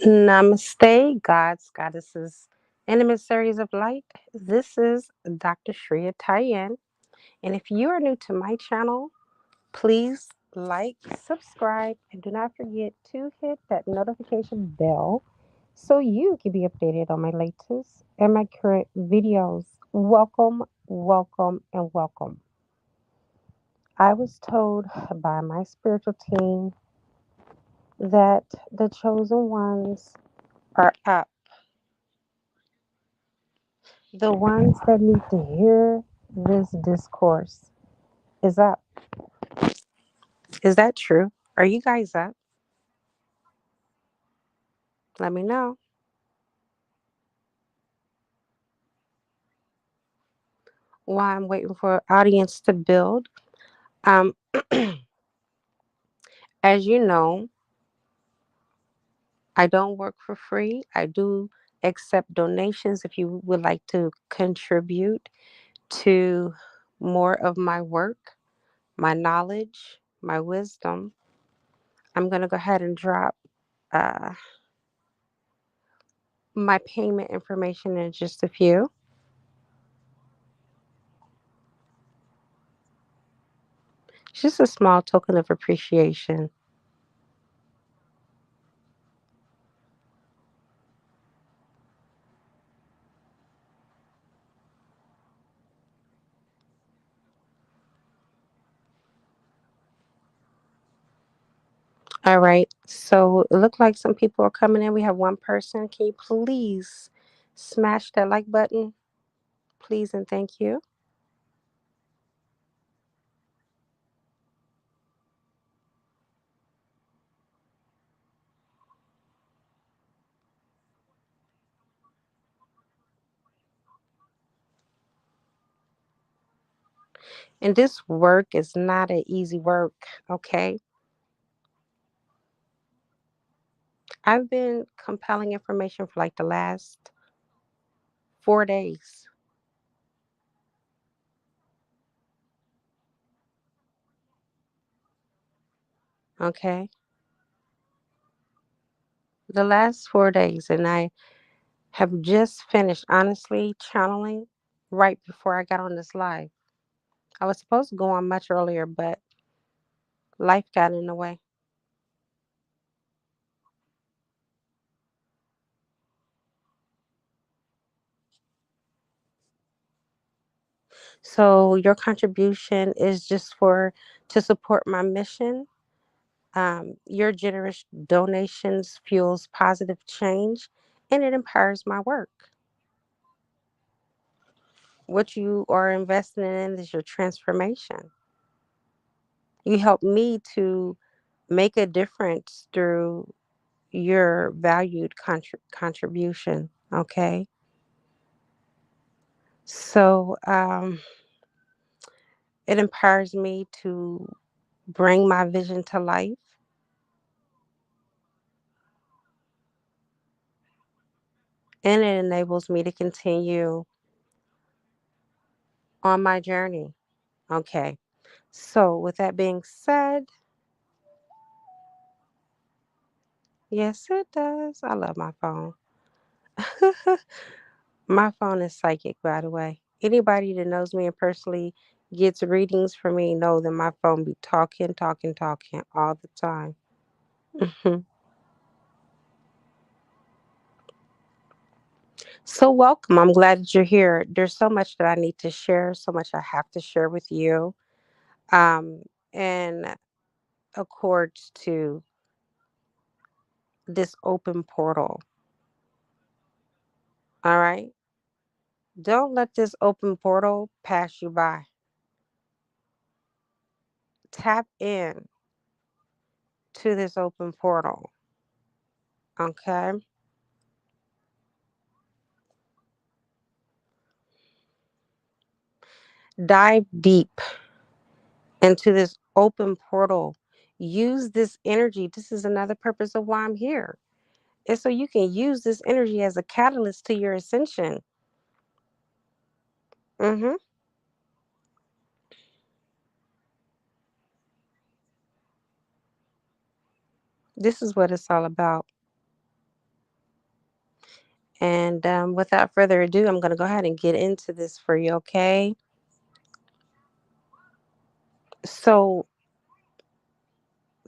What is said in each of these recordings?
Namaste, gods, goddesses, and emissaries of light. This is drtian, and if you are new to my channel, please like, subscribe, and do not forget to hit that notification bell so you can be updated on my latest and my current videos. Welcome, welcome, and welcome. I was told by my spiritual team that the chosen ones are up. The ones that need to hear this discourse is up. Is that true? Are you guys up? Let me know. While I'm waiting for audience to build. Um, as you know, I don't work for free. I do accept donations if you would like to contribute to more of my work, my knowledge, my wisdom. I'm going to go ahead and drop uh, my payment information in just a few. It's just a small token of appreciation. All right. So it looked like some people are coming in. We have one person. Can you please smash that like button? Please and thank you. And this work is not an easy work, okay? I've been compiling information for like the last 4 days, okay? The last 4 days, and I have just finished, honestly, channeling right before I got on this live. I was supposed to go on much earlier, but life got in the way. So your contribution is just for to support my mission. Your generous donations fuels positive change, and it empowers my work. What you are investing in is your transformation. You help me to make a difference through your valued contribution. Okay, so it empowers me to bring my vision to life, and it enables me to continue on my journey. Okay. So, with that being said, yes, it does. I love my phone. My phone is psychic, by the way. Anybody that knows me and personally gets readings from me know that my phone be talking, talking, talking all the time. So, welcome. I'm glad that you're here. There's so much that I need to share, so much I have to share with you. Um, and accords to this open portal. All right. Don't let this open portal pass you by. Tap in to this open portal. Okay. Dive deep into this open portal. Use this energy. This is another purpose of why I'm here. It's so you can use this energy as a catalyst to your ascension. hmm This is what it's all about. And without further ado, I'm going to go ahead and get into this for you, okay? So,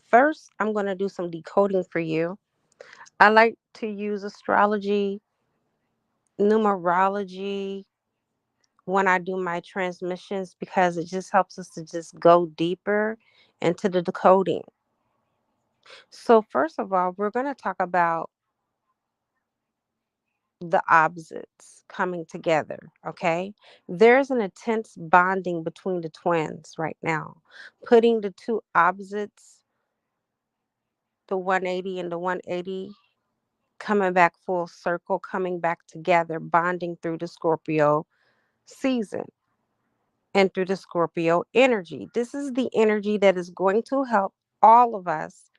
first, I'm going to do some decoding for you. I like to use astrology, numerology when I do my transmissions because it just helps us to just go deeper into the decoding. So, first of all, we're going to talk about the opposites coming together, okay? There's an intense bonding between the twins right now, putting the two opposites, the 180 and the 180, coming back full circle, coming back together, bonding through the Scorpio season and through the Scorpio energy. This is the energy that is going to help all of us.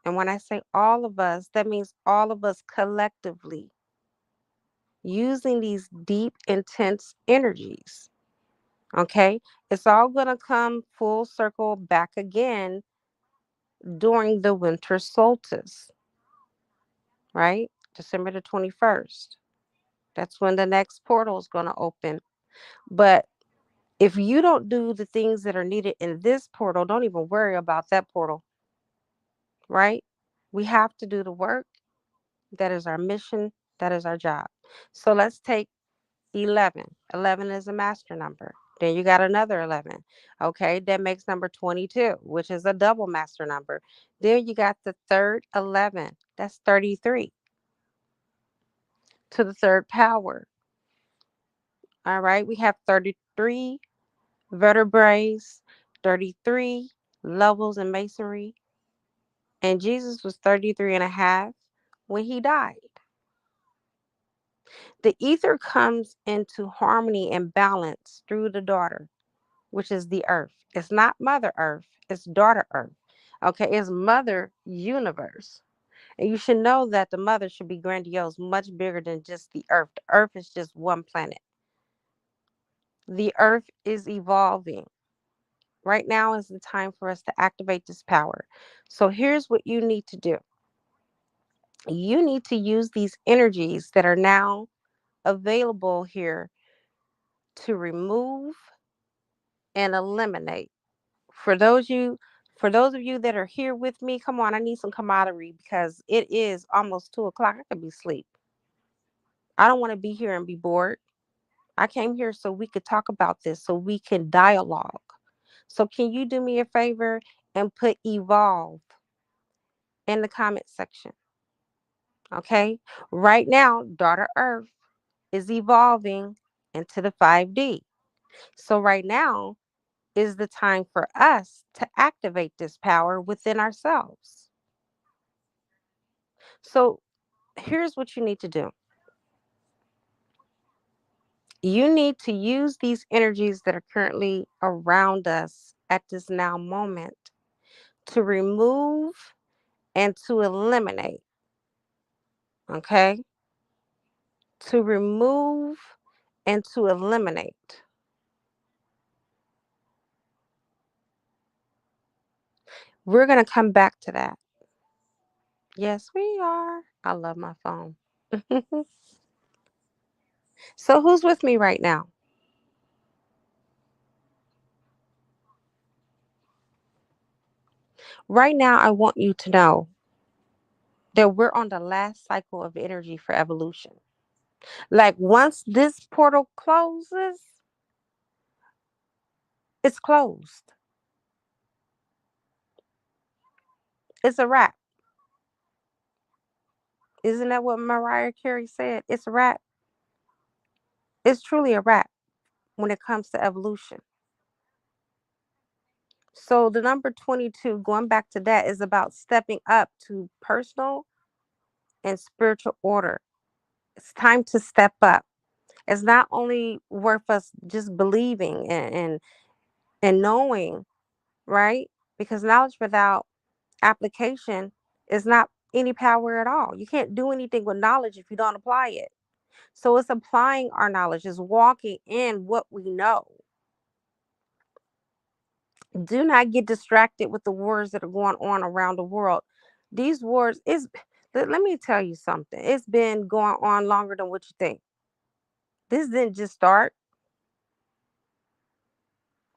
And when I say all of us, that means all of us collectively using these deep, intense energies. Okay, it's all going to come full circle back again during the winter solstice, right? December the 21st. That's when the next portal is going to open. But if you don't do the things that are needed in this portal, don't even worry about that portal, right? We have to do the work. That is our mission. That is our job. So let's take 11. 11 is a master number. Then you got another 11. Okay, that makes number 22, which is a double master number. Then you got the third 11. That's 33 to the third power. All right, we have 33 vertebrae, 33 levels in masonry. And Jesus was 33 and a half when he died. The ether comes into harmony and balance through the daughter, which is the earth. It's not Mother Earth, it's daughter Earth. Okay, it's Mother Universe. And you should know that the mother should be grandiose, much bigger than just the earth. The earth is just one planet. The earth is evolving. Right now is the time for us to activate this power. So here's what you need to do. You need to use these energies that are now available here to remove and eliminate. For those of you that are here with me, come on, I need some camaraderie because it is almost 2 o'clock. I could be asleep. I don't want to be here and be bored. I came here so we could talk about this, so we can dialogue. So can you do me a favor and put evolve in the comment section? Okay. Right now, daughter Earth is evolving into the 5D. So right now is the time for us to activate this power within ourselves. So here's what you need to do. You need to use these energies that are currently around us at this now moment to remove and to eliminate. Okay? To remove and to eliminate. We're going to come back to that. Yes, we are. I love my phone. So, who's with me right now? Right now, I want you to know that we're on the last cycle of energy for evolution. Like, once this portal closes, it's closed. It's a wrap. Isn't that what Mariah Carey said? It's a wrap. It's truly a wrap when it comes to evolution. So the number 22, going back to that, is about stepping up to personal and spiritual order. It's time to step up. It's not only worth us just believing and knowing, right? Because knowledge without application is not any power at all. You can't do anything with knowledge if you don't apply it. So it's applying our knowledge, is walking in what we know. Do not get distracted with the wars that are going on around the world. These wars is Let me tell you something. It's been going on longer than what you think. This didn't just start.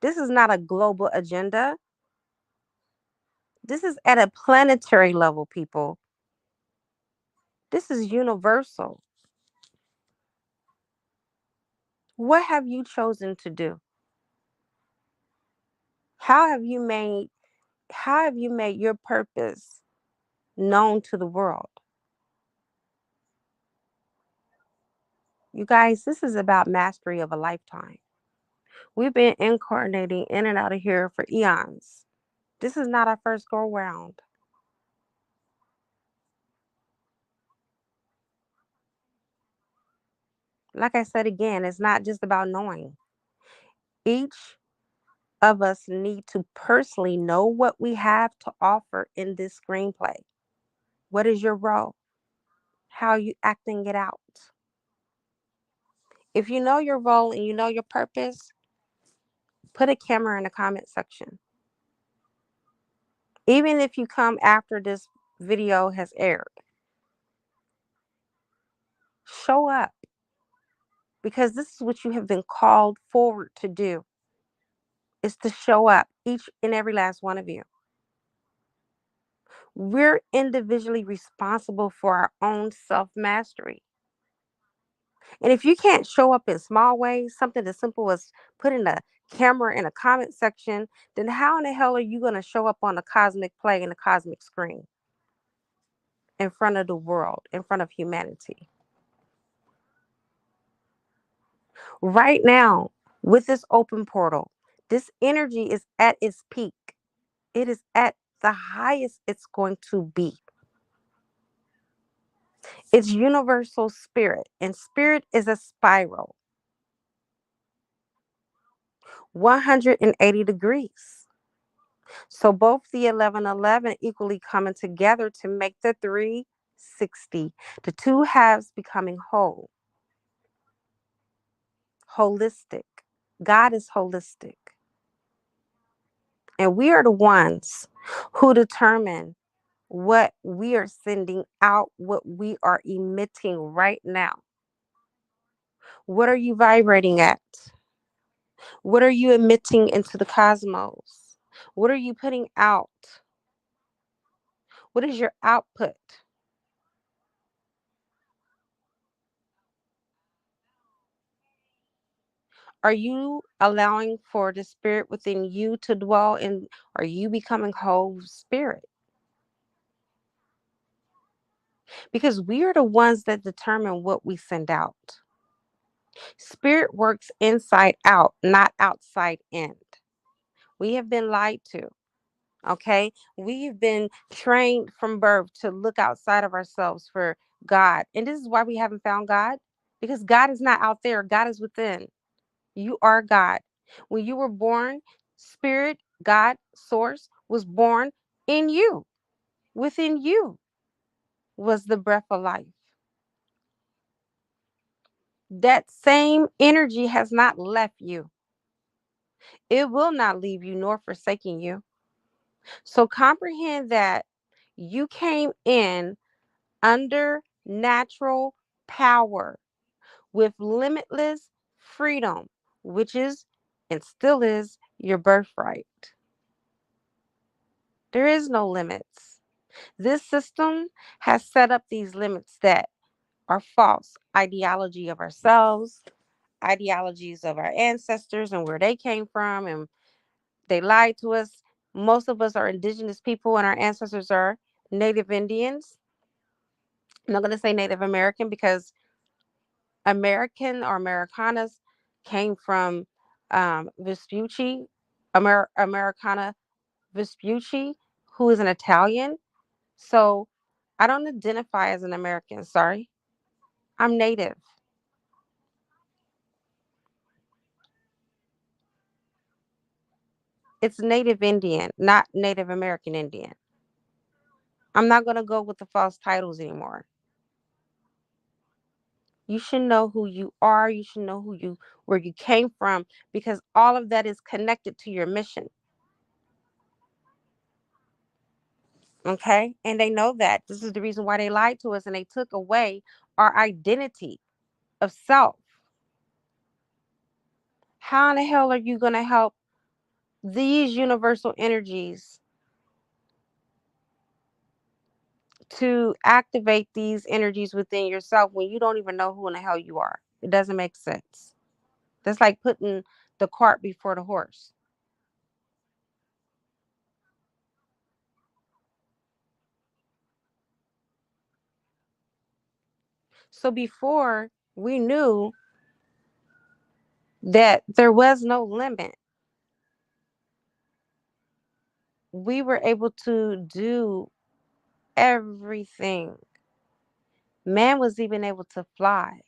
This is not a global agenda. This is at a planetary level, people. This is universal. What have you chosen to do? How have you made your purpose known to the world? You guys, this is about mastery of a lifetime. We've been incarnating in and out of here for eons. This is not our first go round. Like I said again, it's not just about knowing. Each of us need to personally know what we have to offer in this screenplay. What is your role? How are you acting it out? If you know your role and you know your purpose, put a camera in the comment section. Even if you come after this video has aired, show up, because this is what you have been called forward to do, is to show up, each and every last one of you. We're individually responsible for our own self-mastery. And if you can't show up in small ways, something as simple as putting a camera in a comment section, then how in the hell are you going to show up on the cosmic play and the cosmic screen in front of the world, in front of humanity? Right now, with this open portal, this energy is at its peak. It is at the highest it's going to be. It's universal spirit, and spirit is a spiral, 180 degrees. So both the 1111 equally coming together to make the 360, the two halves becoming whole, holistic. God is holistic. And we are the ones who determine what we are sending out, what we are emitting right now. What are you vibrating at? What are you emitting into the cosmos? What are you putting out? What is your output? Are you allowing for the spirit within you to dwell in? Are you becoming whole spirit? Because we are the ones that determine what we send out. Spirit works inside out, not outside in. We have been lied to. Okay. We've been trained from birth to look outside of ourselves for God. And this is why we haven't found God, because God is not out there. God is within. You are God. When you were born, spirit, God, source was born in you. Within you was the breath of life. That same energy has not left you. It will not leave you nor forsaking you. So comprehend that you came in under natural power with limitless freedom, which is and still is your birthright. There is no limits. This system has set up these limits that are false ideology of ourselves, ideologies of our ancestors and where they came from, and they lied to us. Most of us are indigenous people, and our ancestors are Native Indians. I'm not going to say Native American because American or Americanas came from Vespucci, Americana Vespucci, who is an Italian. So I don't identify as an American. Sorry. I'm Native. It's Native Indian, not Native American Indian. I'm not going to go with the false titles anymore. You should know who you are. You should know where you came from, because all of that is connected to your mission. Okay. And they know that. This is the reason why they lied to us and they took away our identity of self. How in the hell are you going to help these universal energies to activate these energies within yourself when you don't even know who in the hell you are? It doesn't make sense. That's like putting the cart before the horse. So before we knew that there was no limit, we were able to do everything. Man was even able to fly.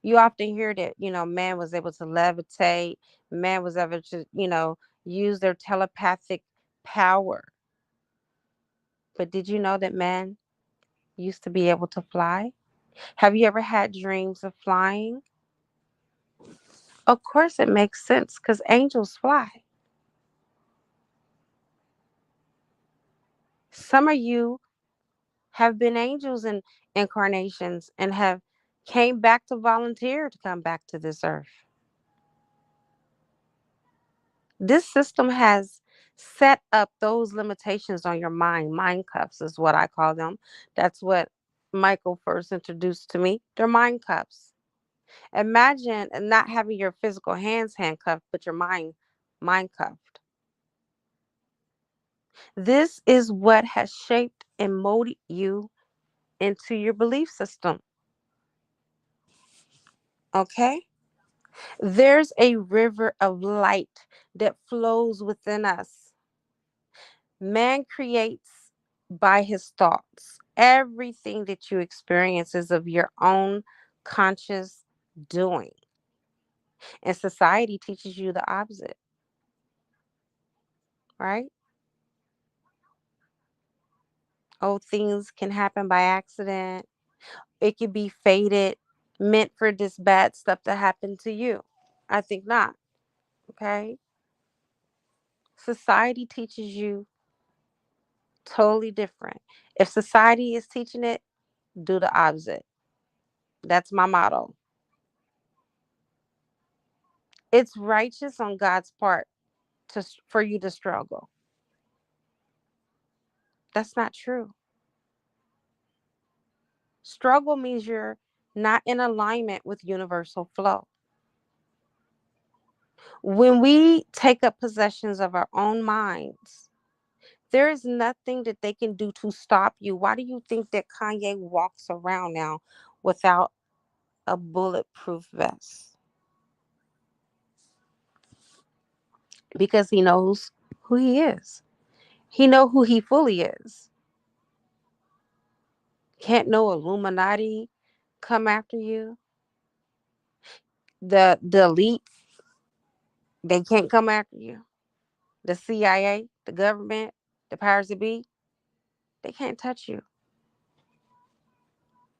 You often hear that, man was able to levitate, man was able to, use their telepathic power. But did you know that man used to be able to fly? Have you ever had dreams of flying? Of course, it makes sense because angels fly. Some of you have been angels in incarnations and have came back to volunteer to come back to this earth. This system has set up those limitations on your mind cuffs is what I call them. That's what Michael first introduced to me. They're mind cuffs. Imagine not having your physical hands handcuffed, but your mind cuffed. This is what has shaped and molded you into your belief system. Okay? There's a river of light that flows within us. Man creates by his thoughts. Everything that you experience is of your own conscious doing. And society teaches you the opposite, right? Oh, things can happen by accident. It could be fated, meant for this bad stuff to happen to you. I think not. Okay. Society teaches you totally different. If society is teaching it, do the opposite. That's my motto. It's righteous on God's part for you to struggle. That's not true. Struggle means you're not in alignment with universal flow. When we take up possessions of our own minds, there is nothing that they can do to stop you. Why do you think that Kanye walks around now without a bulletproof vest? Because he knows who he is. He know who he fully is. Can't no Illuminati come after you. The elite, they can't come after you. The CIA, the government, the powers that be, they can't touch you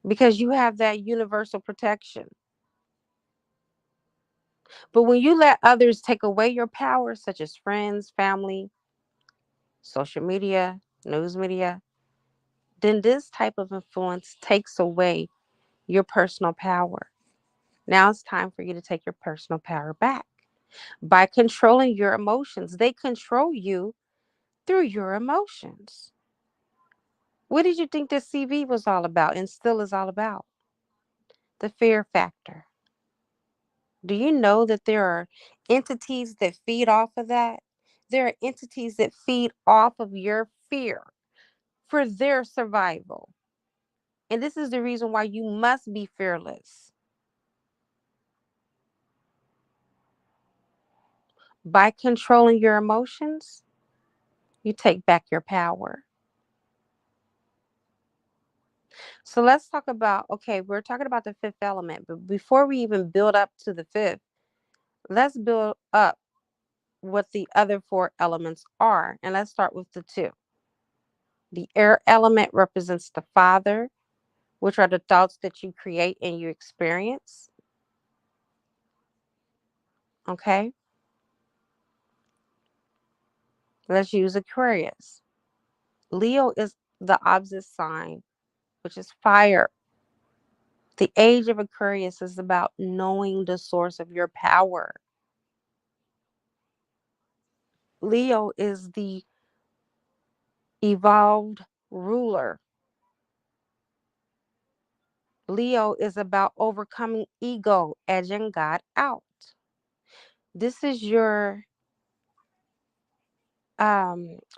because you have that universal protection. But when you let others take away your power, such as friends, family, social media, news media, then this type of influence takes away your personal power. Now it's time for you to take your personal power back by controlling your emotions. They control you through your emotions. What did you think this CV was all about and still is all about? The fear factor. Do you know that there are entities that feed off of that? There are entities that feed off of your fear for their survival. And this is the reason why you must be fearless. By controlling your emotions, you take back your power. So let's talk about, okay, we're talking about the fifth element, but before we even build up to the fifth, let's build up what the other four elements are. And let's start with the two. The air element represents the father, which are the thoughts that you create and you experience. Okay. Let's use Aquarius. Leo is the opposite sign, which is fire. The age of Aquarius is about knowing the source of your power. Leo is the evolved ruler. Leo is about overcoming ego, edging God out. This is your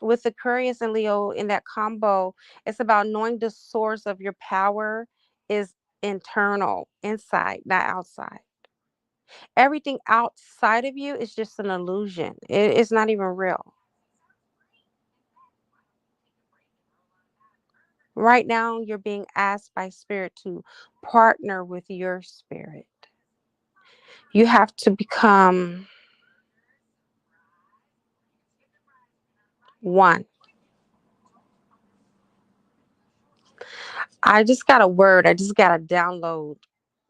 with Aquarius and Leo in that combo, it's about knowing the source of your power is internal, inside, not outside. Everything outside of you is just an illusion. It's not even real. Right now, you're being asked by spirit to partner with your spirit. You have to become one. I just got a word. I just got to download.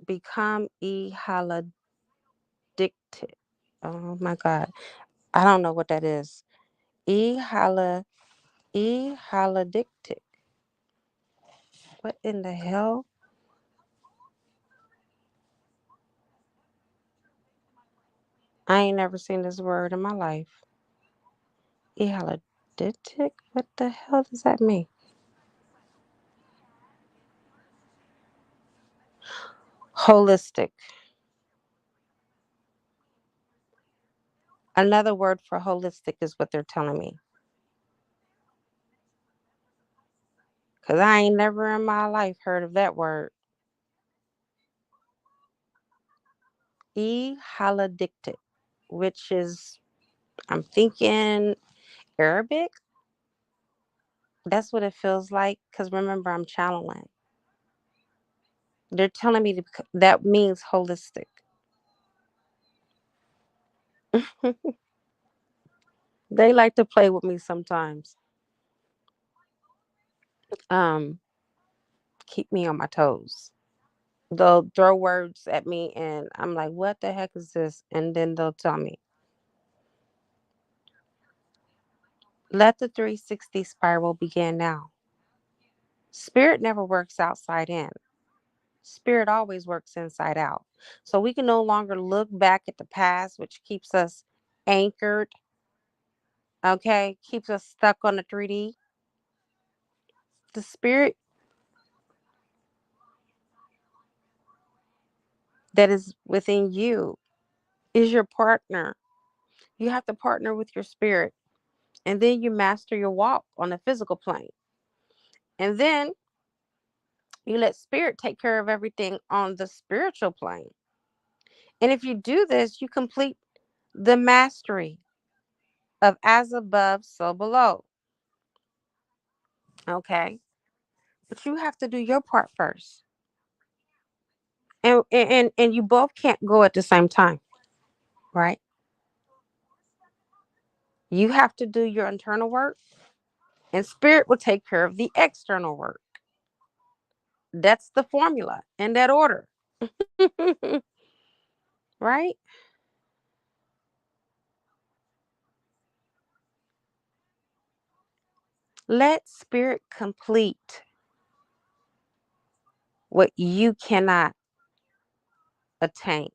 Become ehalodicted. Oh my God. I don't know what that is. Ehalodictic. What in the hell? I ain't never seen this word in my life. Ehaloditic? What the hell does that mean? Holistic. Another word for holistic is what they're telling me. Because I ain't never in my life heard of that word. Ehalodictic, which is, I'm thinking Arabic. That's what it feels like. Because remember, I'm channeling. They're telling me that means holistic. They like to play with me sometimes. Um, Keep me on my toes. They'll throw words at me and I'm like, what the heck is this? And then they'll tell me. Let the 360 spiral begin now. Spirit never works outside in. Spirit always works inside out. So we can no longer look back at the past, which keeps us anchored, okay? Keeps us stuck on the 3D. The spirit that is within you is your partner. You have to partner with your spirit. And then you master your walk on the physical plane. And then you let spirit take care of everything on the spiritual plane. And if you do this, you complete the mastery of as above, so below. Okay. But you have to do your part first. And you both can't go at the same time, right? You have to do your internal work, and spirit will take care of the external work. That's the formula in that order. Right? Let spirit complete what you cannot attain.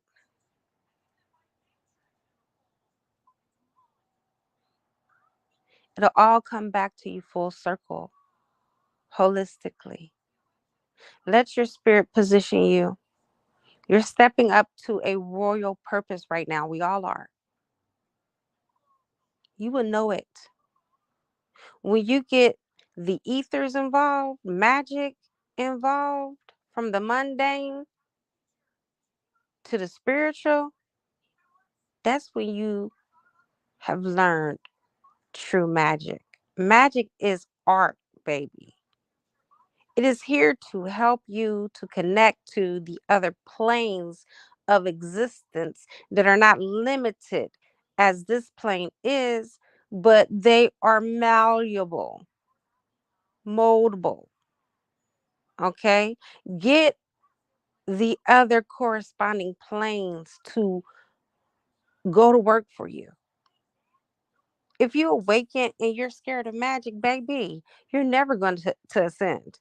It'll all come back to you full circle, holistically. Let your spirit position you. You're stepping up to a royal purpose right now. We all are. You will know it. When you get the ethers involved, magic involved, from the mundane to the spiritual, that's when you have learned true magic. Magic is art, baby. It is here to help you to connect to the other planes of existence that are not limited as this plane is, but they are malleable, moldable. Okay? Get the other corresponding planes to go to work for you. If you awaken and you're scared of magic, baby, you're never going to ascend.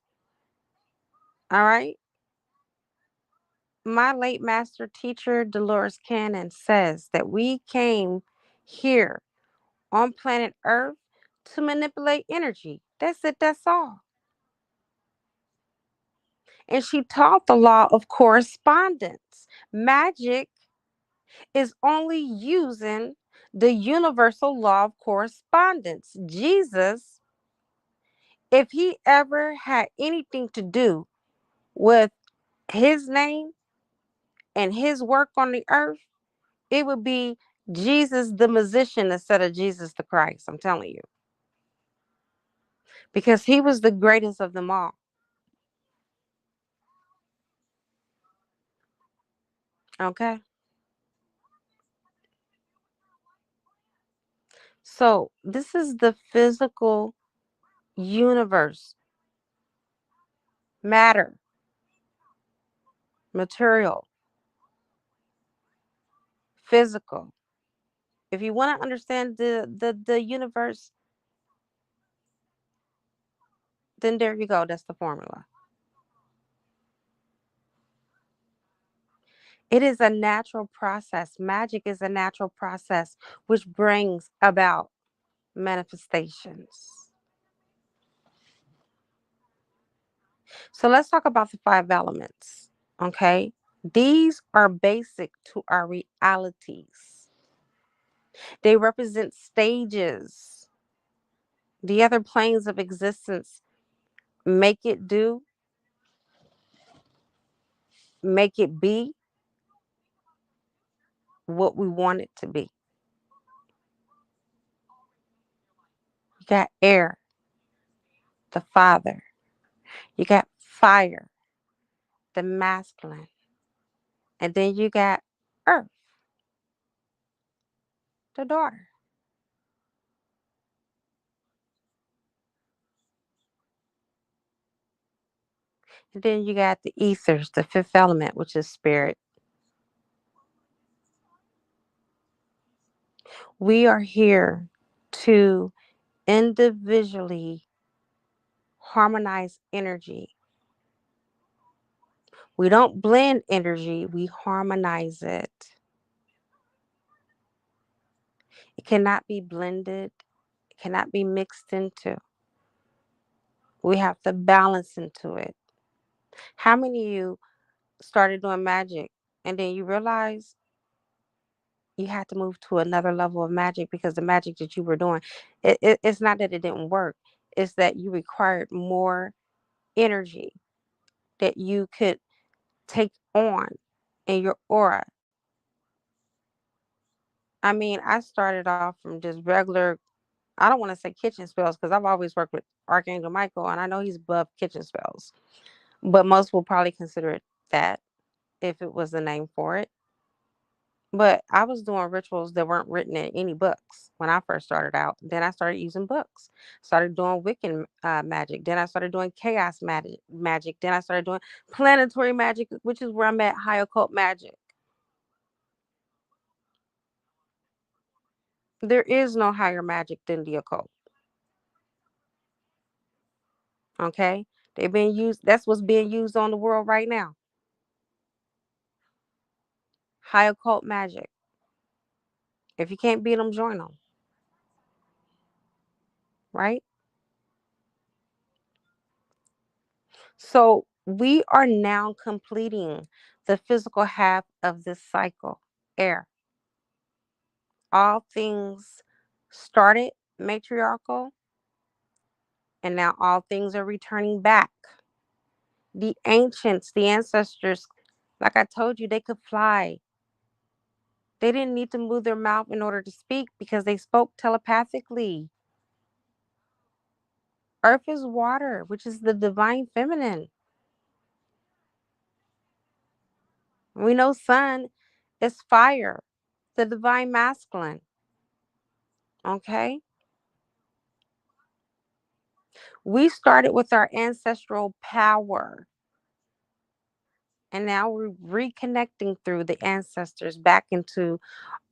All right. My late master teacher, Dolores Cannon, says that we came here on planet Earth to manipulate energy. That's it. That's all. And she taught the law of correspondence. Magic is only using the universal law of correspondence. Jesus, if he ever had anything to do with his name and his work on the earth, it would be Jesus the musician instead of Jesus the Christ. I'm telling you. Because he was the greatest of them all. Okay. So this is the physical universe, matter, material, physical. If you want to understand the universe, then there you go. That's the formula. It is a natural process. Magic is a natural process which brings about manifestations. So let's talk about the five elements. Okay. These are basic to our realities. They represent stages. The other planes of existence make it do, make it be what we want it to be. You got air, the father. You got fire, the masculine. And then you got earth, the daughter. And then you got the ethers, the fifth element, which is spirit. We are here to individually harmonize energy. We don't blend energy, we harmonize it. It cannot be blended, it cannot be mixed into. We have to balance into it. How many of you started doing magic and then you realize you had to move to another level of magic because the magic that you were doing, it's not that it didn't work, it's that you required more energy that you could take on in your aura. I mean, I started off from just regular, I don't want to say kitchen spells because I've always worked with Archangel Michael and I know he's above kitchen spells, but most will probably consider it that if it was the name for it. But I was doing rituals that weren't written in any books when I first started out. Then I started using books. Started doing Wiccan magic. Then I started doing chaos magic. Then I started doing planetary magic, which is where I'm at, high occult magic. There is no higher magic than the occult. Okay, they've been used. That's what's being used on the world right now. High occult magic. If you can't beat them, join them. Right. So we are now completing the physical half of this cycle, air. All things started matriarchal, and now all things are returning back. The ancients, the ancestors, like I told you, they could fly. They didn't need to move their mouth in order to speak because they spoke telepathically. Earth is water, which is the divine feminine. We know sun is fire, the divine masculine. Okay. We started with our ancestral power, and now we're reconnecting through the ancestors back into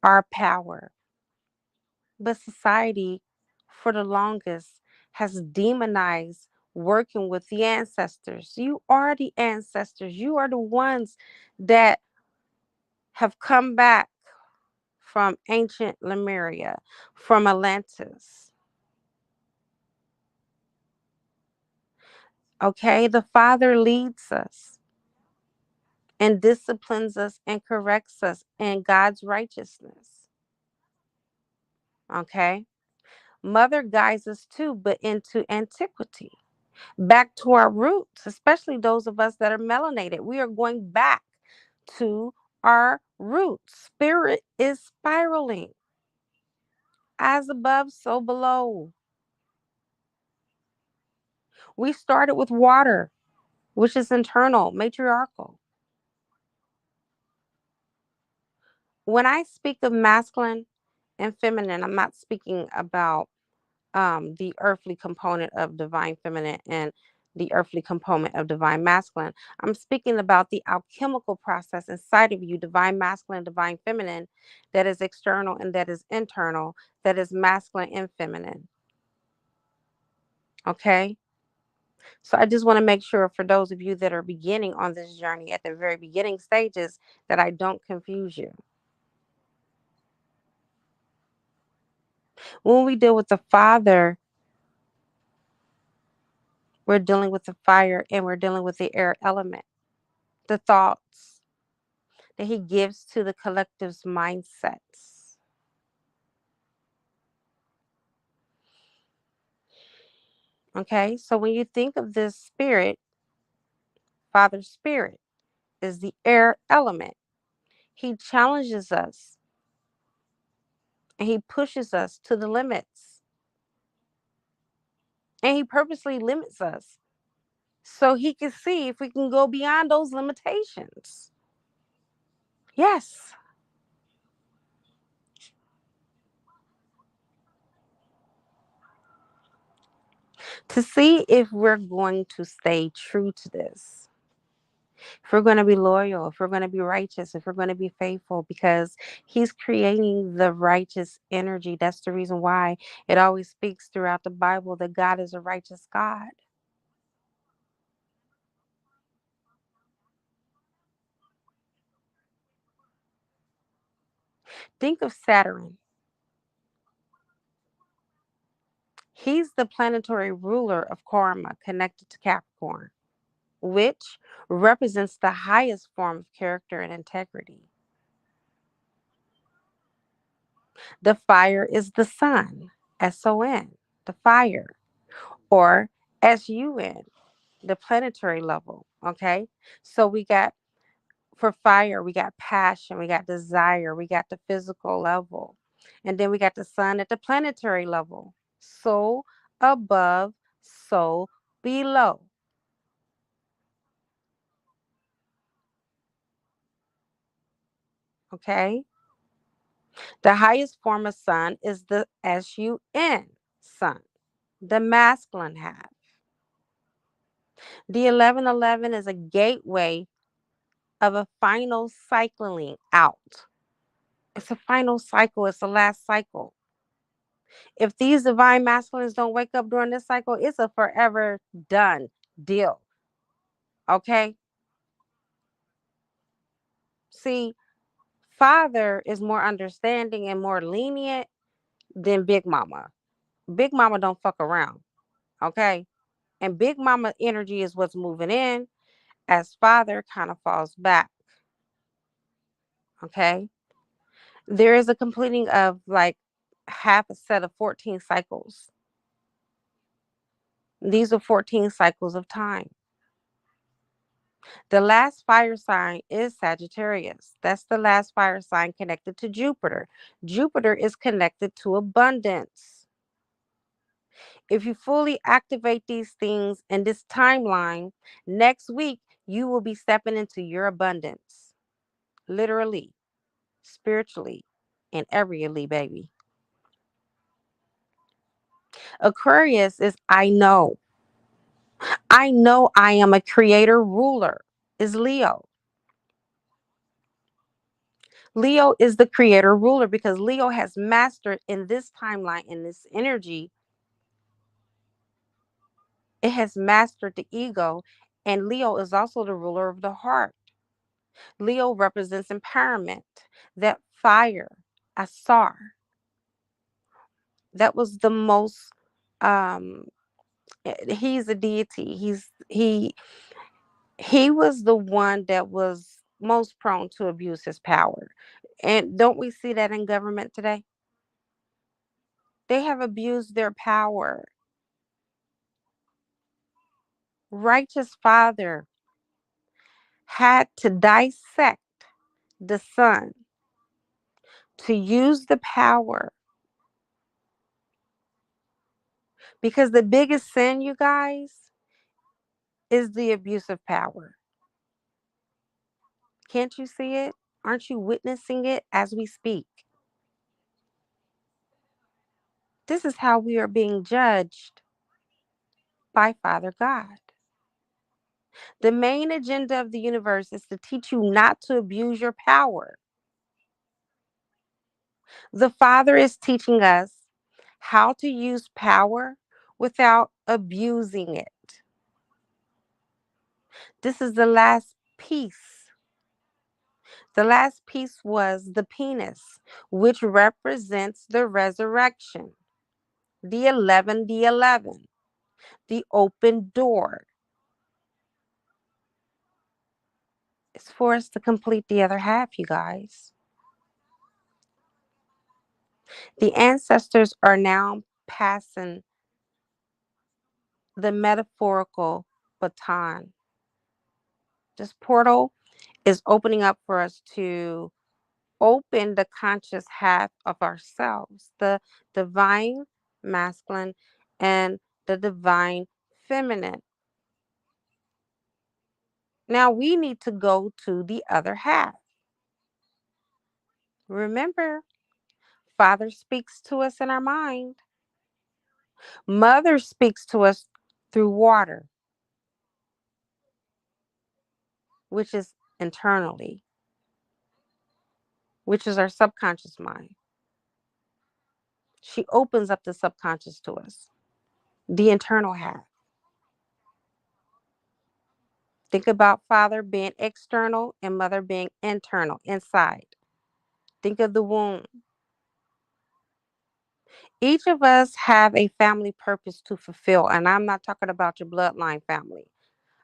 our power. But society, for the longest, has demonized working with the ancestors. You are the ancestors. You are the ones that have come back from ancient Lemuria, from Atlantis. Okay, the Father leads us and disciplines us and corrects us in God's righteousness. Okay, Mother guides us too, but into antiquity, back to our roots, especially those of us that are melanated. We are going back to our roots. Spirit is spiraling, as above, so below. We started with water, which is internal, matriarchal. When I speak of masculine and feminine, I'm not speaking about the earthly component of divine feminine and the earthly component of divine masculine. I'm speaking about the alchemical process inside of you, divine masculine, divine feminine, that is external and that is internal, that is masculine and feminine. Okay? So I just want to make sure for those of you that are beginning on this journey at the very beginning stages that I don't confuse you. When we deal with the Father, we're dealing with the fire and we're dealing with the air element, the thoughts that he gives to the collective's mindsets. Okay, so when you think of this spirit, Father Spirit is the air element. He challenges us and he pushes us to the limits. And he purposely limits us so he can see if we can go beyond those limitations. Yes. To see if we're going to stay true to this, if we're going to be loyal, if we're going to be righteous, if we're going to be faithful, because he's creating the righteous energy. That's the reason why it always speaks throughout the Bible that God is a righteous God. Think of Saturn. He's the planetary ruler of karma connected to Capricorn, which represents the highest form of character and integrity. The fire is the sun, SON, the fire, or SUN, the planetary level. Okay. So we got, for fire, we got passion, we got desire, we got the physical level. And then we got the sun at the planetary level. So above, so below. Okay. The highest form of sun is the SUN, sun, the masculine half. The 1111 is a gateway of a final cycling out. It's a final cycle, it's the last cycle. If these divine masculines don't wake up during this cycle, it's a forever done deal. Okay? See, Father is more understanding and more lenient than Big Mama. Big Mama don't fuck around. Okay? And Big Mama energy is what's moving in as Father kind of falls back. Okay? There is a completing of like half a set of 14 cycles. These are 14 cycles of time. The last fire sign is Sagittarius. That's the last fire sign connected to Jupiter. Jupiter is connected to abundance. If you fully activate these things in this timeline, next week you will be stepping into your abundance. Literally, spiritually, and everyly, baby. Aquarius is I know. I know I am a creator ruler. Is Leo. Leo is the creator ruler because Leo has mastered in this timeline, in this energy, it has mastered the ego. And Leo is also the ruler of the heart. Leo represents empowerment, that fire, Asar. That was the most, um, he's a deity. He was the one that was most prone to abuse his power. And don't we see that in government today? They have abused their power. Righteous Father had to dissect the sun to use the power, because the biggest sin, you guys, is the abuse of power. Can't you see it? Aren't you witnessing it as we speak? This is how we are being judged by Father God. The main agenda of the universe is to teach you not to abuse your power. The Father is teaching us how to use power without abusing it. This is the last piece. The last piece was the penis, which represents the resurrection, the 11, the open door. It's for us to complete the other half, you guys. The ancestors are now passing the metaphorical baton. This portal is opening up for us to open the conscious half of ourselves, the divine masculine and the divine feminine. Now we need to go to the other half. Remember, Father speaks to us in our mind. Mother speaks to us through water, which is internally, which is our subconscious mind. She opens up the subconscious to us, the internal half. Think about Father being external and Mother being internal, inside. Think of the womb. Each of us have a family purpose to fulfill, and I'm not talking about your bloodline family.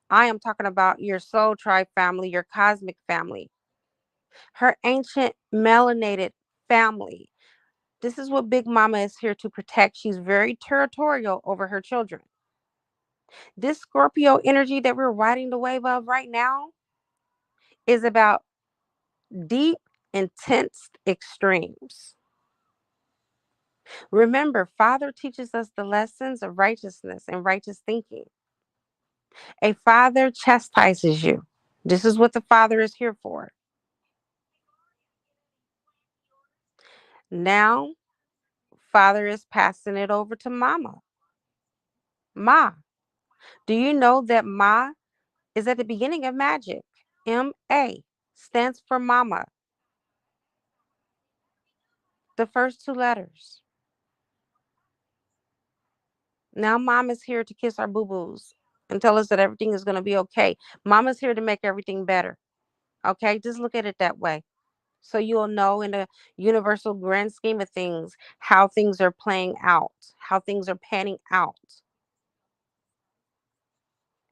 I am talking about your soul tribe family, your cosmic family, her ancient melanated family. This is what Big Mama is here to protect. She's very territorial over her children. This Scorpio energy that we're riding the wave of right now is about deep, intense extremes. Remember, Father teaches us the lessons of righteousness and righteous thinking. A father chastises you. This is what the Father is here for. Now, Father is passing it over to Mama. Ma. Do you know that Ma is at the beginning of magic? MA stands for Mama. The first two letters. Now Mom is here to kiss our boo-boos and tell us that everything is going to be okay. Mama's here to make everything better. Okay, just look at it that way. So you'll know in a universal grand scheme of things how things are playing out, how things are panning out.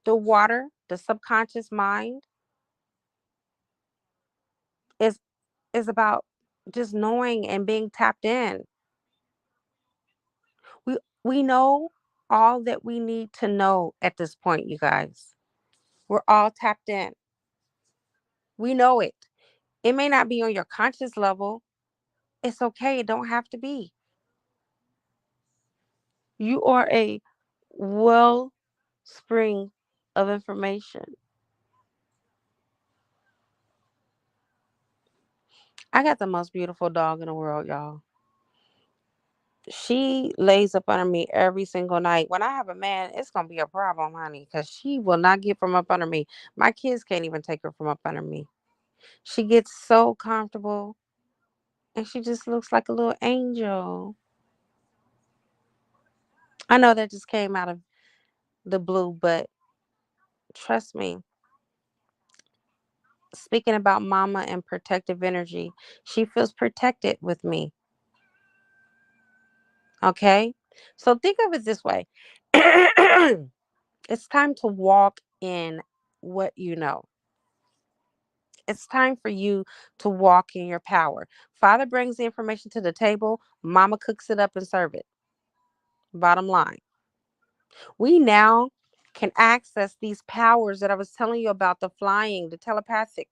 The water, the subconscious mind is about just knowing and being tapped in. We know all that we need to know at this point, you guys. We're all tapped in. We know it. It may not be on your conscious level. It's okay. It don't have to be. You are a wellspring of information. I got the most beautiful dog in the world, y'all. She lays up under me every single night. When I have a man, it's gonna be a problem, honey, because she will not get from up under me. My kids can't even take her from up under me. She gets so comfortable. And she just looks like a little angel. I know that just came out of the blue, but trust me, speaking about mama and protective energy, she feels protected with me. Okay? So think of it this way. It's time to walk in what you know. It's time for you to walk in your power. Father brings the information to the table, mama cooks it up and serve it. Bottom line. We now can access these powers that I was telling you about, the flying, the telepathic,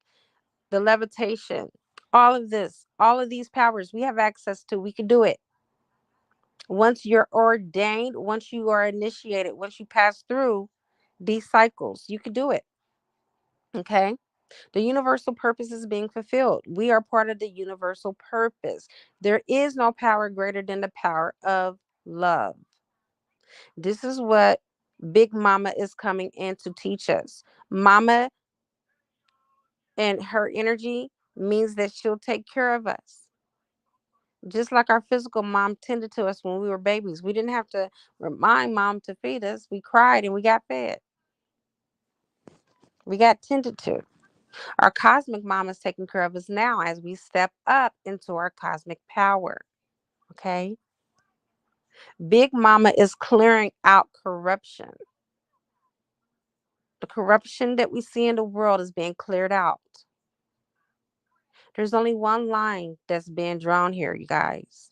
the levitation, all of this, all of these powers we have access to. We can do it. Once you're ordained, once you are initiated, once you pass through these cycles, you can do it. Okay? The universal purpose is being fulfilled. We are part of the universal purpose. There is no power greater than the power of love. This is what Big Mama is coming in to teach us. Mama and her energy means that she'll take care of us. Just like our physical mom tended to us when we were babies. We didn't have to remind mom to feed us. We cried and we got fed. We got tended to. Our cosmic mom is taking care of us now as we step up into our cosmic power. Okay. Big Mama is clearing out corruption. The corruption that we see in the world is being cleared out. There's only one line that's being drawn here, you guys,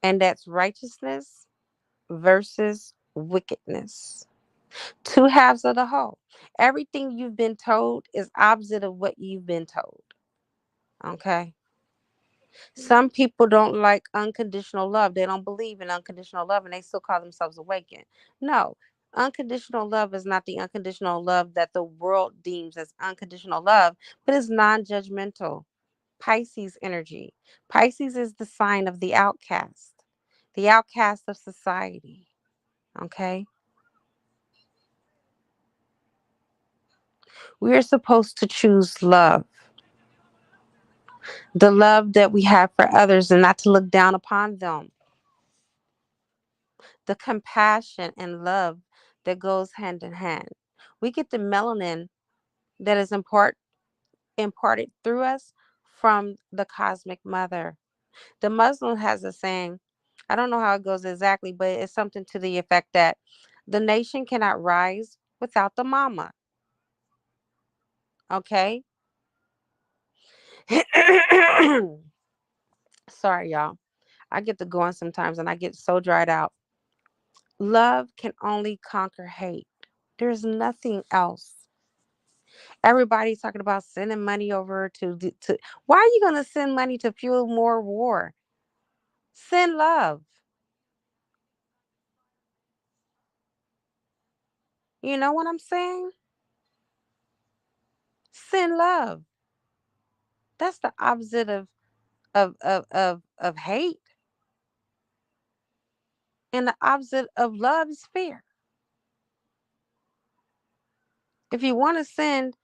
and that's righteousness versus wickedness. Two halves of the whole. Everything you've been told is opposite of what you've been told. Okay. Some people don't like unconditional love. They don't believe in unconditional love and they still call themselves awakened. No, unconditional love is not the unconditional love that the world deems as unconditional love, but it's non judgmental. Pisces energy. Pisces is the sign of the outcast of society. Okay. We are supposed to choose love, the love that we have for others and not to look down upon them, the compassion and love that goes hand in hand. We get the melanin that is imparted through us from the cosmic mother. The Muslim has a saying, I don't know how it goes exactly, but it's something to the effect that the nation cannot rise without the mama. Okay? Sorry, y'all. I get to going sometimes and I get so dried out. Love can only conquer hate. There's nothing else. Everybody's talking about sending money over to why are you going to send money to fuel more war? Send love. You know what I'm saying? Send love. That's the opposite of hate. And the opposite of love is fear. If you want to send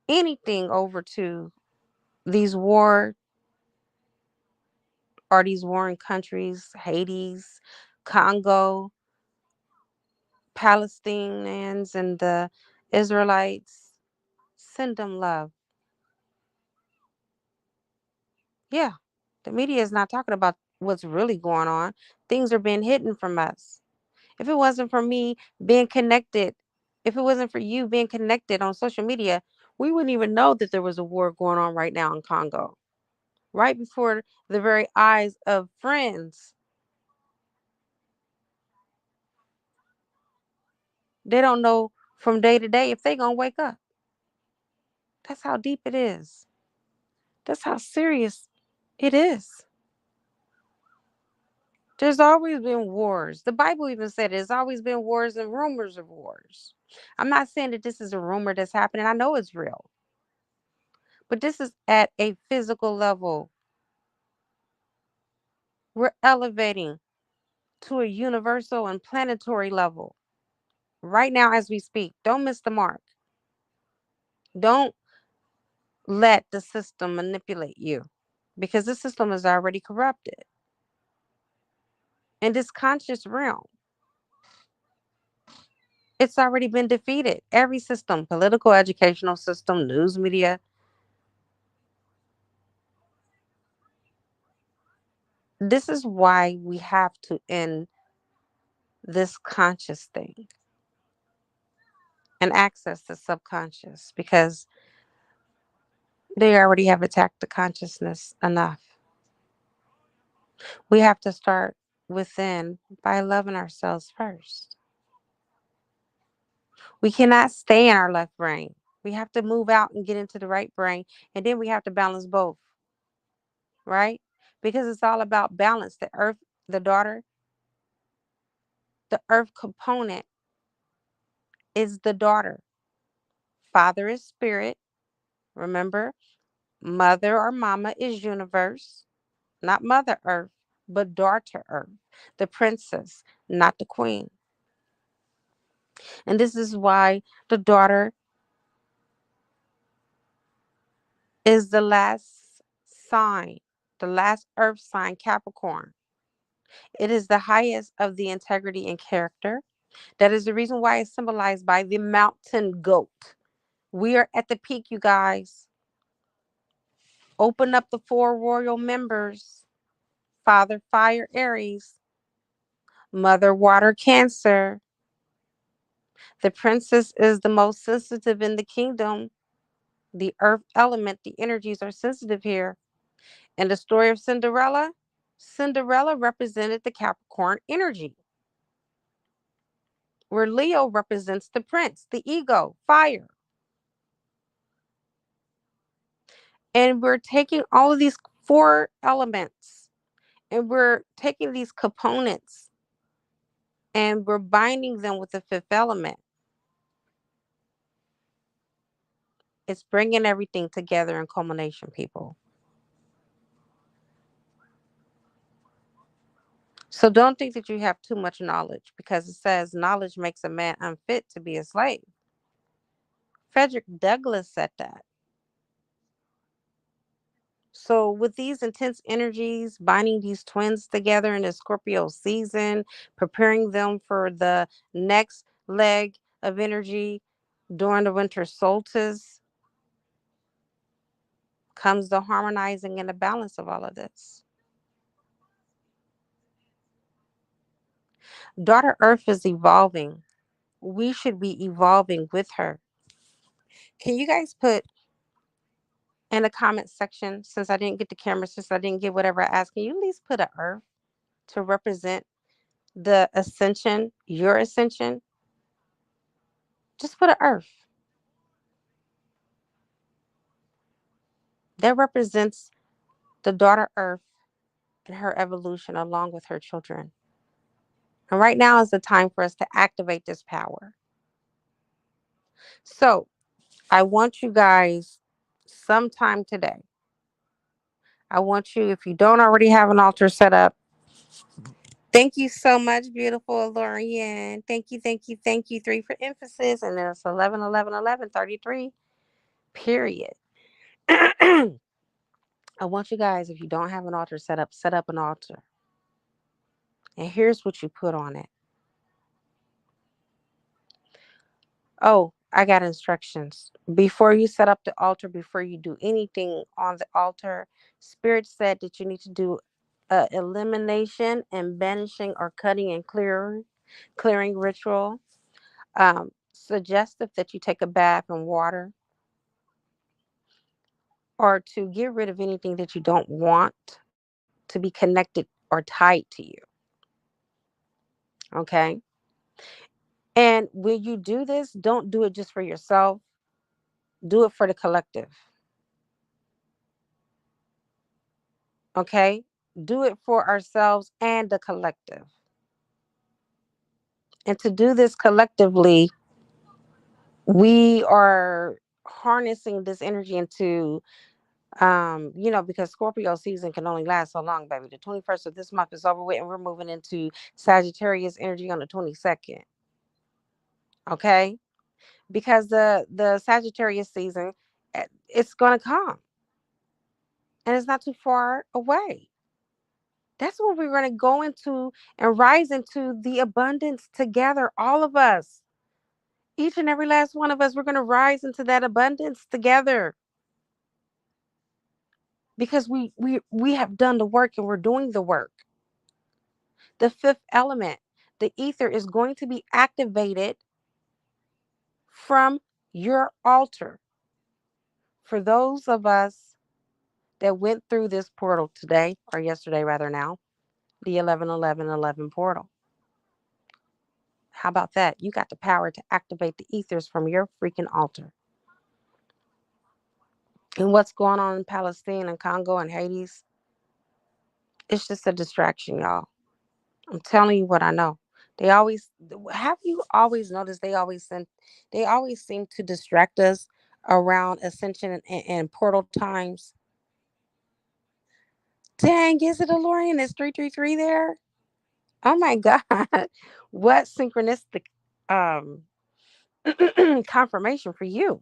anything over to these war or these warring countries, Hades, Congo, Palestinians and the Israelites, send them love. Yeah, the media is not talking about what's really going on. Things are being hidden from us. If it wasn't for me being connected, if it wasn't for you being connected on social media, we wouldn't even know that there was a war going on right now in Congo, right before the very eyes of friends. They don't know from day to day if they're going to wake up. That's how deep it is. That's how serious it is. There's always been wars. The Bible even said there's always been wars and rumors of wars. I'm not saying that this is a rumor that's happening. I know it's real. But this is at a physical level. We're elevating to a universal and planetary level right now as we speak. Don't miss the mark. Don't let the system manipulate you. because this system is already corrupted. In this conscious realm, it's already been defeated. Every system, political, educational system, news media. This is why we have to end this conscious thing and access the subconscious, because they already have attacked the consciousness enough. We have to start within by loving ourselves first. We cannot stay in our left brain. We have to move out and get into the right brain. And then we have to balance both, right? Because it's all about balance. The earth, the daughter, the earth component is the daughter. Father is spirit. Remember, mother or mama is universe, not mother earth, but daughter earth, the princess, not the queen. And this is why the daughter is the last sign, the last earth sign, Capricorn. It is the highest of the integrity and character. That is the reason why it's symbolized by the mountain goat. We are at the peak, you guys. Open up the four royal members: Father Fire Aries, Mother Water Cancer. The princess is the most sensitive in the kingdom. The earth element, the energies are sensitive here. In the story of Cinderella, Cinderella represented the Capricorn energy, where Leo represents the prince, the ego, fire. And we're taking all of these four elements and we're taking these components and we're binding them with the fifth element. It's bringing everything together in culmination, people. So don't think that you have too much knowledge, because it says knowledge makes a man unfit to be a slave. Frederick Douglass said that. So with these intense energies, binding these twins together in the Scorpio season, preparing them for the next leg of energy during the winter solstice, comes the harmonizing and the balance of all of this. Daughter Earth is evolving. We should be evolving with her. Can you guys put in the comment section, since I didn't get the camera, since I didn't get whatever I asked, can you at least put an Earth to represent the ascension, your ascension? Just put an Earth. That represents the daughter Earth and her evolution along with her children. And right now is the time for us to activate this power. So I want you guys sometime today. I want you, if you don't already have an altar set up, thank you so much, beautiful Lorian. Thank you, thank you, thank you. 3 for emphasis. And then it's 11, 11, 11, 33, period. I want you guys, if you don't have an altar set up an altar. And here's what you put on it. Oh, I got instructions. Before you set up the altar, before you do anything on the altar, Spirit said that you need to do elimination and banishing or cutting and clearing ritual. Suggestive that you take a bath in water, or to get rid of anything that you don't want to be connected or tied to you. Okay. And when you do this, don't do it just for yourself, do it for the collective. Okay. Do it for ourselves and the collective. And to do this collectively, we are harnessing this energy into because Scorpio season can only last so long, baby. The 21st of this month is over with, and we're moving into Sagittarius energy on the 22nd. Okay? Because the Sagittarius season, it's gonna come. And it's not too far away. That's what we're going to go into and rise into the abundance together, all of us. Each and every last one of us, we're going to rise into that abundance together because we have done the work and we're doing the work. The fifth element, the ether, is going to be activated from your altar. For those of us that went through this portal today, or yesterday rather now, the 11-11-11 portal. How about that? You got the power to activate the ethers from your freaking altar. And what's going on in Palestine and Congo and Hades, it's just a distraction, y'all. I'm telling you what I know. They always have you always noticed they always seem to distract us around ascension and portal times. Dang, is it a Lorian? Is 333 there? Oh my God. What synchronistic um confirmation for you.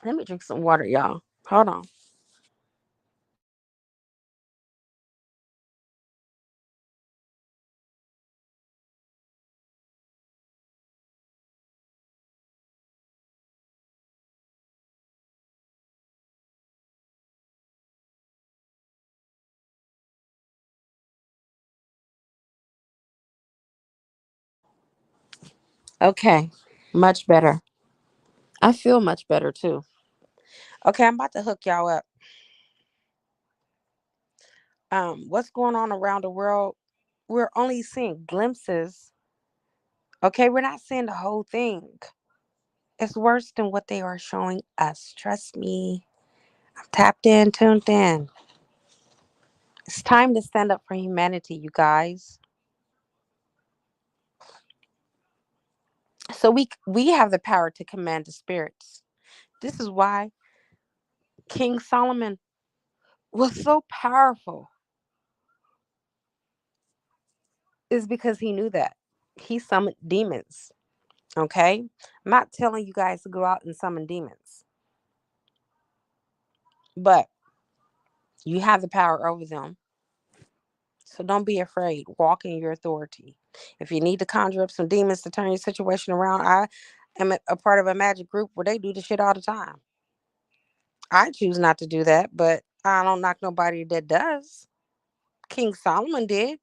Let me drink some water, y'all. Hold on. Okay. Much better. I feel much better too. Okay, I'm about to hook y'all up. What's going on around the world? We're only seeing glimpses. Okay, we're not seeing the whole thing. It's worse than what they are showing us. Trust me. I'm tapped in, tuned in. It's time to stand up for humanity, you guys. So we have the power to command the spirits. This is why King Solomon was so powerful. Is because he knew that. He summoned demons. Okay? I'm not telling you guys to go out and summon demons, but you have the power over them. So don't be afraid. Walk in your authority. If you need to conjure up some demons to turn your situation around, I am a part of a magic group where they do the shit all the time. I choose not to do that, but I don't knock nobody that does. King Solomon did,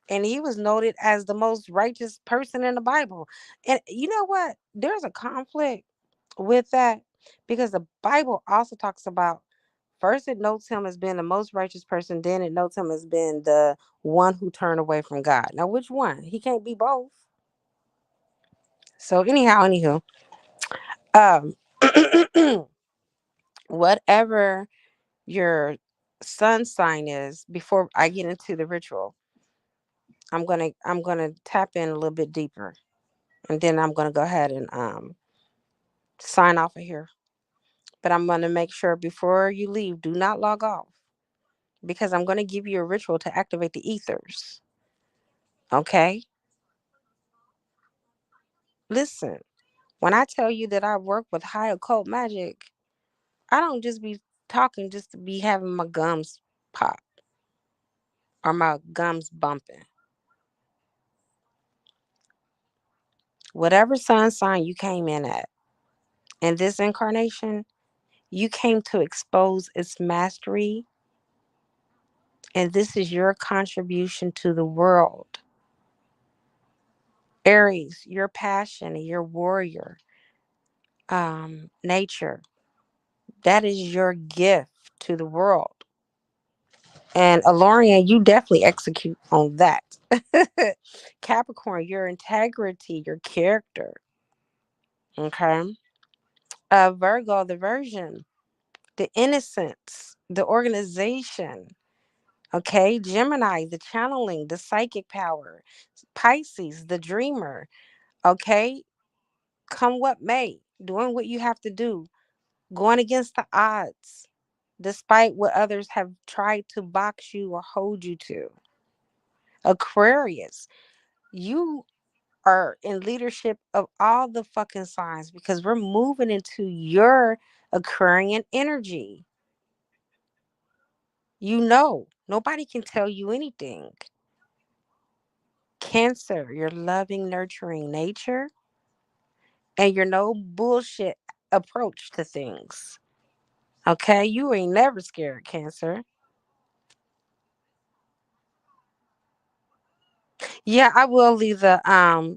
and he was noted as the most righteous person in the Bible. And you know what? There's a conflict with that because the Bible also talks about, first it notes him as being the most righteous person, then it notes him as being the one who turned away from God. Now, which one? He can't be both. So anyhow, anywho, um, whatever your sun sign is, before I get into the ritual, I'm gonna tap in a little bit deeper, and then I'm gonna go ahead and sign off of here. But I'm gonna make sure before you leave, do not log off because I'm gonna give you a ritual to activate the ethers. Okay, listen. When I tell you that I work with high occult magic, I don't just be talking just to be having my gums pop or my gums bumping. Whatever sun sign you came in at in this incarnation, you came to expose its mastery, and this is your contribution to the world. Aries, your passion, your warrior nature, that is your gift to the world. And Alorian, you definitely execute on that. Capricorn, your integrity, your character. Okay. Virgo, the version, the innocence, the organization. Okay. Gemini, the channeling, the psychic power. Pisces, the dreamer. Okay. Come what may, doing what you have to do, going against the odds, despite what others have tried to box you or hold you to. Aquarius, you are in leadership of all the fucking signs because we're moving into your Aquarian energy. You know, nobody can tell you anything. Cancer, your loving, nurturing nature and your no bullshit approach to things. Okay, you ain't never scared, Cancer. Yeah, I will leave the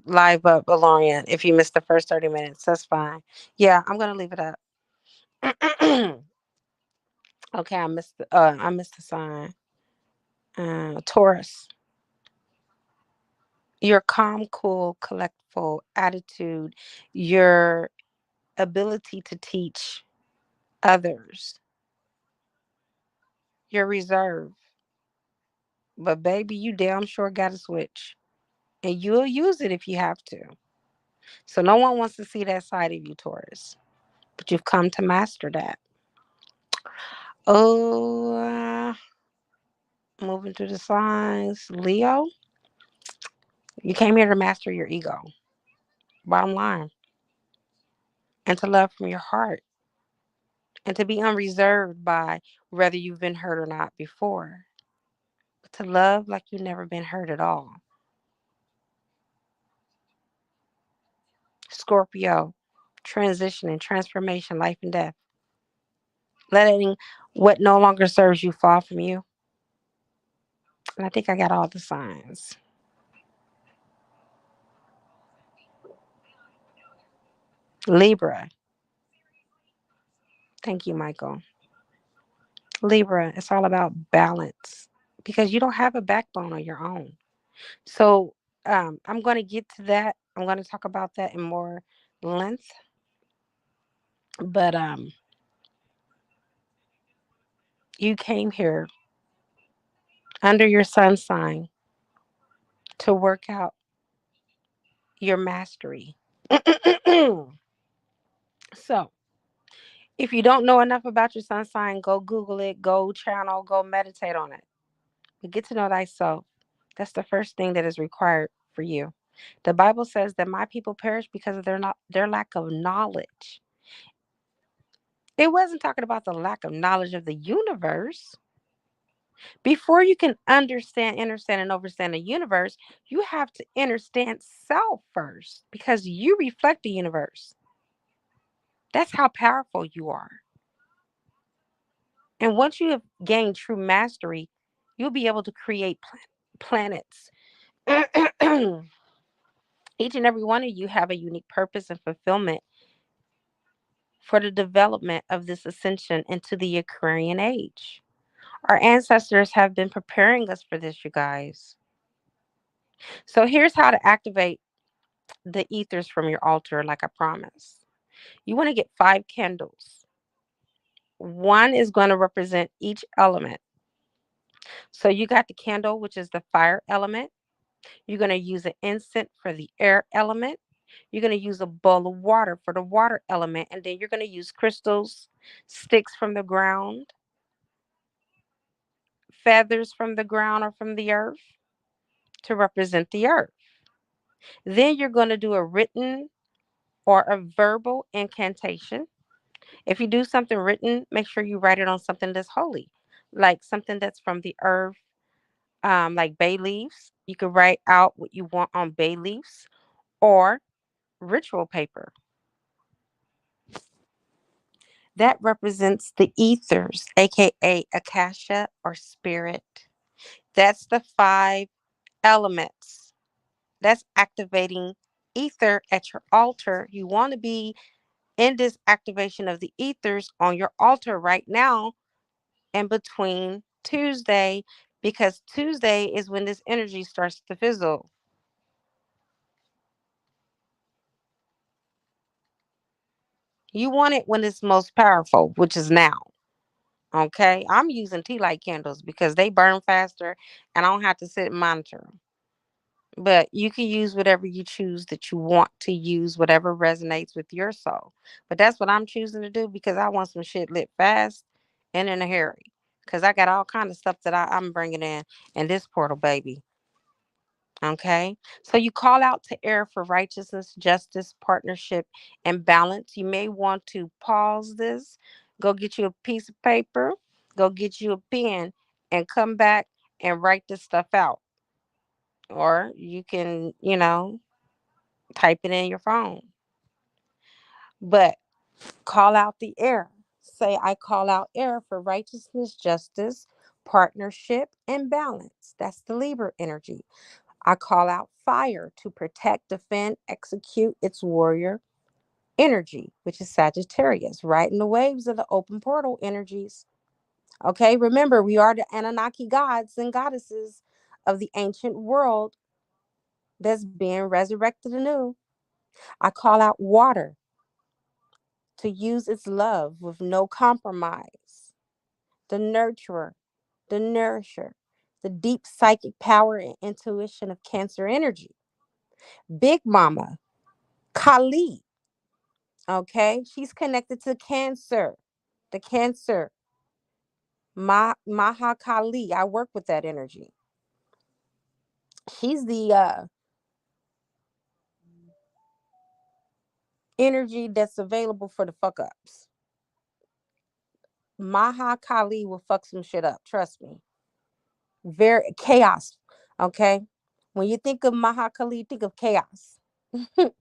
live up, Valorian, if you missed the first 30 minutes. That's fine. Yeah, I'm gonna leave it up. Okay, I missed the sign. Taurus. Your calm, cool, collectful attitude, your ability to teach others, your reserve. But baby, you damn sure got a switch. And you'll use it if you have to. So no one wants to see that side of you, Taurus. But you've come to master that. Oh, moving through the signs. Leo, you came here to master your ego. Bottom line. And to love from your heart. And to be unreserved by whether you've been hurt or not before. But to love like you've never been hurt at all. Scorpio, transition and transformation, life and death. Letting what no longer serves you fall from you. And I think I got all the signs. Libra. Thank you, Michael. Libra, it's all about balance because you don't have a backbone on your own. So I'm going to get to that. I'm going to talk about that in more length. But you came here under your sun sign to work out your mastery. So if you don't know enough about your sun sign, go Google it, go channel, go meditate on it. But get to know thyself. That's the first thing that is required for you. The Bible says that my people perish because of their lack of knowledge. It wasn't talking about the lack of knowledge of the universe. Before you can understand, and understand the universe, you have to understand self first because you reflect the universe. That's how powerful you are. And once you have gained true mastery, you'll be able to create planets. Each and every one of you have a unique purpose and fulfillment for the development of this ascension into the Aquarian age. Our ancestors have been preparing us for this, you guys. So here's how to activate the ethers from your altar, like I promised. You want to get 5 candles. One is going to represent each element. So you got the candle, which is the fire element. You're going to use an incense for the air element. You're going to use a bowl of water for the water element. And then you're going to use crystals, sticks from the ground, feathers from the ground or from the earth to represent the earth. Then you're going to do a written or a verbal incantation. If you do something written, make sure you write it on something that's holy, like something that's from the earth, like bay leaves. You could write out what you want on bay leaves or ritual paper. That represents the ethers, aka akasha or spirit. That's the 5 elements. That's activating ether at your altar. You want to be in this activation of the ethers on your altar right now and between Tuesday, because Tuesday is when this energy starts to fizzle. You want it when it's most powerful, which is now. Okay. I'm using tea light candles because they burn faster and I don't have to sit and monitor them. But you can use whatever you choose that you want to use, whatever resonates with your soul. But that's what I'm choosing to do because I want some shit lit fast and in a hurry. Because I got all kind of stuff that I'm bringing in this portal, baby. Okay. So you call out to air for righteousness, justice, partnership, and balance. You may want to pause this, go get you a piece of paper, go get you a pen, and come back and write this stuff out. Or you can, type it in your phone. But call out the air. Say, I call out air for righteousness, justice, partnership, and balance. That's the Libra energy. I call out fire to protect, defend, execute its warrior energy, which is Sagittarius, riding the waves of the open portal energies. Okay, remember, we are the Anunnaki gods and goddesses of the ancient world that's being resurrected anew. I call out water to use its love with no compromise. The nurturer, the nourisher, the deep psychic power and intuition of Cancer energy. Big Mama, Kali, okay? She's connected to Cancer, the Cancer, Maha Kali. I work with that energy. She's the energy that's available for the fuck ups. Maha Kali will fuck some shit up. Trust me. Very chaos. Okay. When you think of Maha Kali, think of chaos. All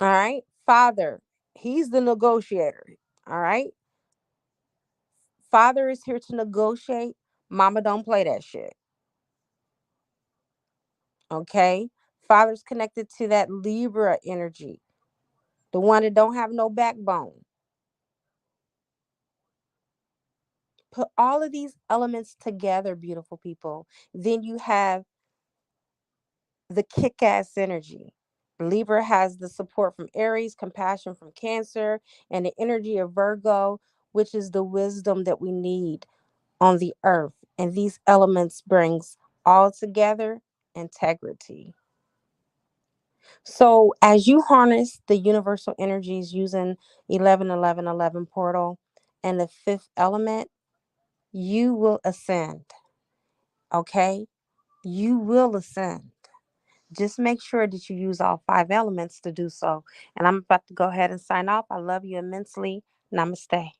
right. Father, he's the negotiator. All right. Father is here to negotiate. Mama don't play that shit. Okay. Father's connected to that Libra energy, the one that don't have no backbone. Put all of these elements together, beautiful people. Then you have the kick-ass energy. Libra has the support from Aries, compassion from Cancer, and the energy of Virgo, which is the wisdom that we need on the earth. And these elements brings all together integrity. So as you harness the universal energies using 11 portal and the fifth element, you will ascend. Okay? You will ascend. Just make sure that you use all five elements to do so. And I'm about to go ahead and sign off. I love you immensely. Namaste.